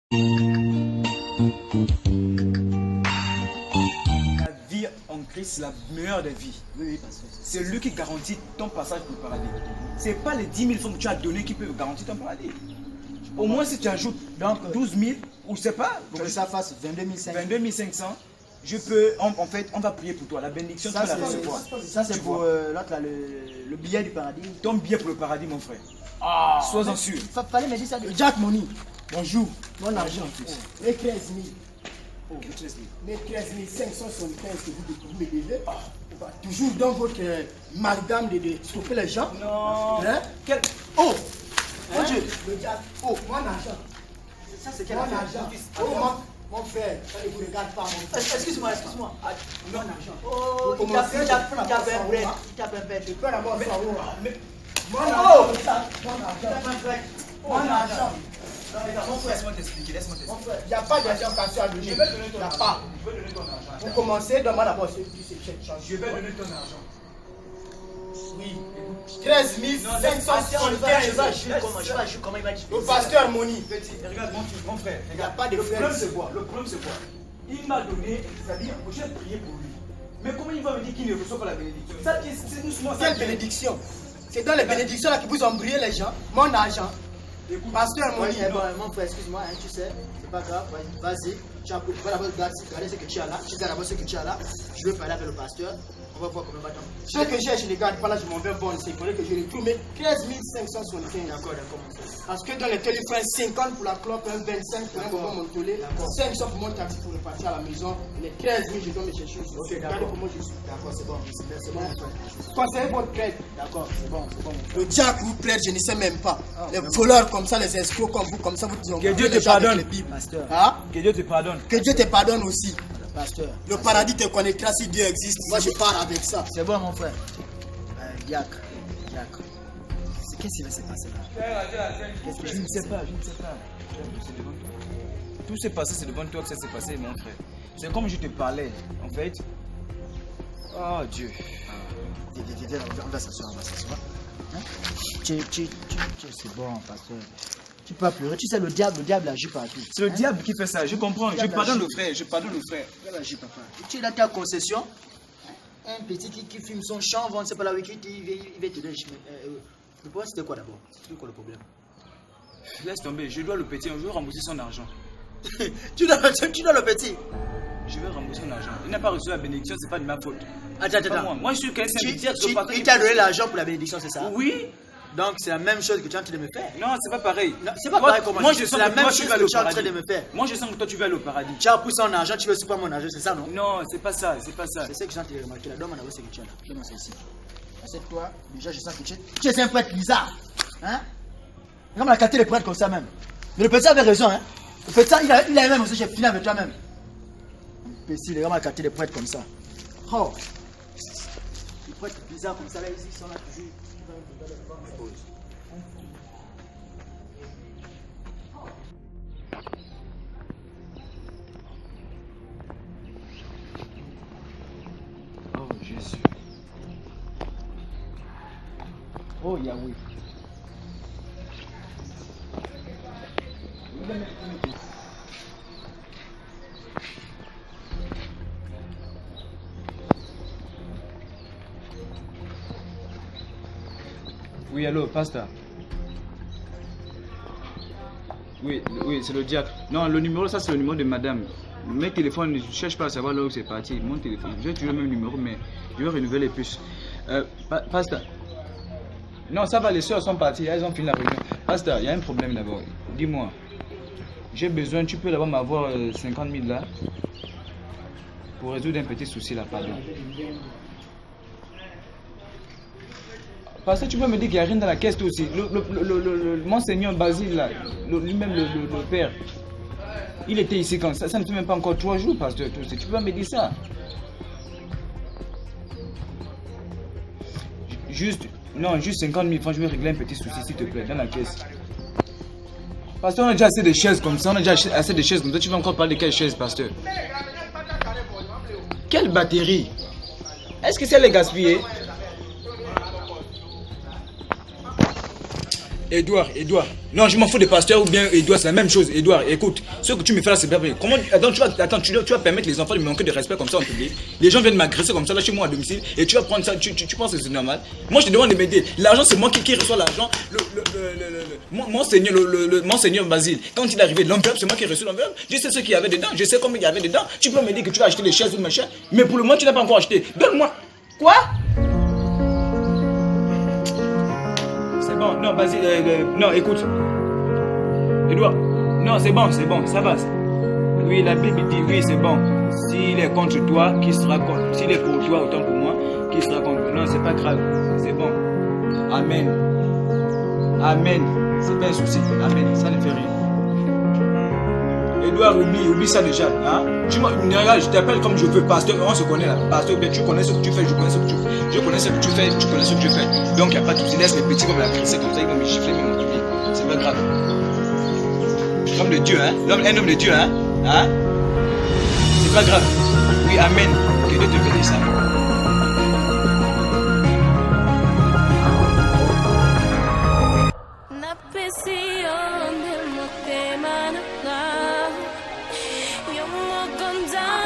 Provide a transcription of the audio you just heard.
La vie en Christ, c'est la meilleure des vies. Oui, parce que c'est lui qui garantit ton passage pour le paradis. Ce n'est pas les 10 000 francs que tu as donnés qui peuvent garantir ton paradis. Au moins, si tu ajoutes donc 12 000, ou je sais pas, pour que ça fasse 22 500. 22 500, je peux, en fait, on va prier pour toi. La bénédiction, ça, tu vas la recevoir. Ça, c'est pour l'autre, le billet du paradis. Ton billet pour le paradis, mon frère. Sois-en sûr. Fallait me dire ça. Jack Money. Bonjour. Mon argent, en plus. Les 13 000. Oh, les 13 000. Les 13 575 que vous me devez. Toujours dans votre madame de stopper les gens. Non. Hein? Oh! Mon Dieu. Le Jack. Oh, mon argent. Ça, c'est quel argent? Oh, mon frère, ça ne vous regarde pas. Excuse-moi. Mon argent. Oh, il t'a fait un bête. Je peux d'abord ça. Mon argent. Mon argent. Laisse-moi t'expliquer. Mon frère, il n'y a pas d'argent cassé à donner. Je vais donner ton argent. Pour commencer, donne-moi d'abord cette chance. Je vais donner ton argent. Oui. 13 575. Comment il m'a dit? Le pasteur Moni. Petit, regarde mon frère. Il n'y a pas de Le frère. problème c'est quoi? Il m'a donné, c'est-à-dire, j'ai prié pour lui. Mais comment il va me dire qu'il ne reçoit pas la bénédiction? Ça, c'est doucement ça. Quelle bénédiction? C'est dans les bénédictions là qui vous ont brillé les gens. Mon argent. Pasteur Moni. Mon frère, excuse-moi, tu sais, c'est pas grave, vas-y. Tu vas d'abord regarder ce que tu as là. Tu sais d'abord ce que tu as là. Je veux parler avec le pasteur. On va voir comment va tomber. Ce que j'ai, je les garde pas là, je m'en vais bon. Il faudrait que je retrouve. Mais 13 575. D'accord. Parce que dans les téléphones, 50 pour la clope, 25 pour un moment mon tollé, 500 pour mon taxi pour repartir à la maison. Les 13 000, je dois me chercher. Ok, d'accord. Comment je suis? D'accord, c'est bon. C'est bon, mon frère. Conseillez votre prêtre. D'accord, c'est bon. Le diable vous prête, je ne sais même pas. Les voleurs comme ça, les escrocs comme vous, vous disons. Que Dieu te pardonne. Pasteur. Hein? Que Dieu te pardonne. Que Dieu te pardonne aussi. Pasteur. Le paradis te connaîtra si Dieu existe. Moi, je pars avec ça. C'est bon, mon frère. Yak. Qu'est-ce qui va se passer là? Je ne sais pas. Tout s'est passé, c'est devant toi que ça s'est passé, mon frère. C'est comme je te parlais, en fait. Oh Dieu. Viens, on va s'asseoir. Hein? C'est bon, pasteur. Tu peux pas pleurer. Tu sais, le diable agit partout. C'est le diable qui fait ça, je comprends. Je pardonne le frère. Il agit, papa. Tu es dans ta concession. Un petit qui fume son champ, on ne sait pas la week-end, il va te donner. Le problème, c'était quoi d'abord? C'était quoi le problème? Laisse tomber, je dois le petit, je vais rembourser son argent. tu dois le petit? Je vais rembourser son argent. Il n'a pas reçu la bénédiction, c'est pas de ma faute. Attends. Moi, je suis quelqu'un Il t'a donné l'argent pour la bénédiction, c'est ça? Oui. Donc c'est la même chose que tu es en train de me faire. Non, c'est pas pareil. C'est pas pareil comment moi, je sens la que même toi, chose tu vas que tu es en au train de me faire. Moi, je sens que toi, tu vas aller au paradis. Tu as poussé en argent, tu veux aussi pas mon argent, c'est ça, non? Non, c'est pas ça. C'est ce que j'ai en train de remarquer là. Donne-moi d'abord ce que tu as là. Donne-moi ça ici. C'est toi, déjà je sens que tu es un prêtre bizarre. Hein? Regarde la qualité de prêtre comme ça même. Mais le petit avait raison, hein? Le petit, il a même aussi, j'ai fini avec toi-même. Imbécile, regarde la qualité de prêtre comme ça. Oh! Les prêtres bizarres comme ça là, ils sont là toujours. Oh Jésus. Oh Yahweh. Oui, allô, pasteur. Oui, c'est le diacre. Non, le numéro, ça c'est le numéro de madame. Mes téléphones, je ne cherche pas à savoir là où c'est parti. Mon téléphone, j'ai toujours le même numéro, mais je vais renouveler plus. Pasteur. Non, ça va, les soeurs sont parties, elles ont fini la réunion. Pasteur, il y a un problème d'abord. Dis-moi, j'ai besoin, tu peux d'abord m'avoir 50 000 là pour résoudre un petit souci là, pardon. Parce que tu peux me dire qu'il n'y a rien dans la caisse aussi. Monseigneur Basile là, lui-même le père, il était ici quand ça ne fait même pas encore 3 jours, pasteur. Tu peux me dire ça? Juste 50 000 francs, je vais régler un petit souci s'il te plaît, dans la caisse. Parce qu'on a déjà assez de chaises comme ça, tu vas encore parler de quelle chaise, pasteur? Quelle batterie? Est-ce que c'est les gaspiller? Edouard. Non, je m'en fous des pasteurs ou bien Edouard, c'est la même chose. Edouard, écoute, ce que tu me fais là, c'est pas vrai. Comment tu vas permettre les enfants de me manquer de respect comme ça en public. Les gens viennent m'agresser comme ça là chez moi à domicile et tu vas prendre ça, tu penses que c'est normal? Moi, je te demande de m'aider. L'argent, c'est moi qui reçois l'argent. Monseigneur Basile, quand il est arrivé, l'enveloppe, c'est moi qui ai reçu l'enveloppe. Je sais ce qu'il y avait dedans, je sais combien il y avait dedans. Tu peux me dire que tu vas acheter les chaises ou machin, mais pour le moment, tu n'as pas encore acheté. Donne-moi. Quoi? Bon, non, vas-y, non, écoute. Edouard, non, c'est bon, ça va. Oui, la Bible dit, oui, c'est bon. S'il est contre toi, qui sera contre? S'il est pour toi, autant pour moi, qui sera contre? Non, c'est pas grave, c'est bon. Amen. C'est pas un souci, amen, ça ne fait rien. Edouard, oublie ça déjà. Hein? Regarde, je t'appelle comme je veux, pasteur, on se connaît là. Pasteur, tu connais ce que tu fais, je connais ce que tu fais. Je connais ce que tu fais, tu connais ce que tu fais. Donc, il n'y a pas de souci. Laisse les petits comme l'agresser comme ça, ils vont me gifler, mais mon public. C'est pas grave. Homme de Dieu, hein? Un homme de Dieu, hein? C'est pas grave. Oui, amen. Que Dieu te bénisse, amen. Yo mo ganda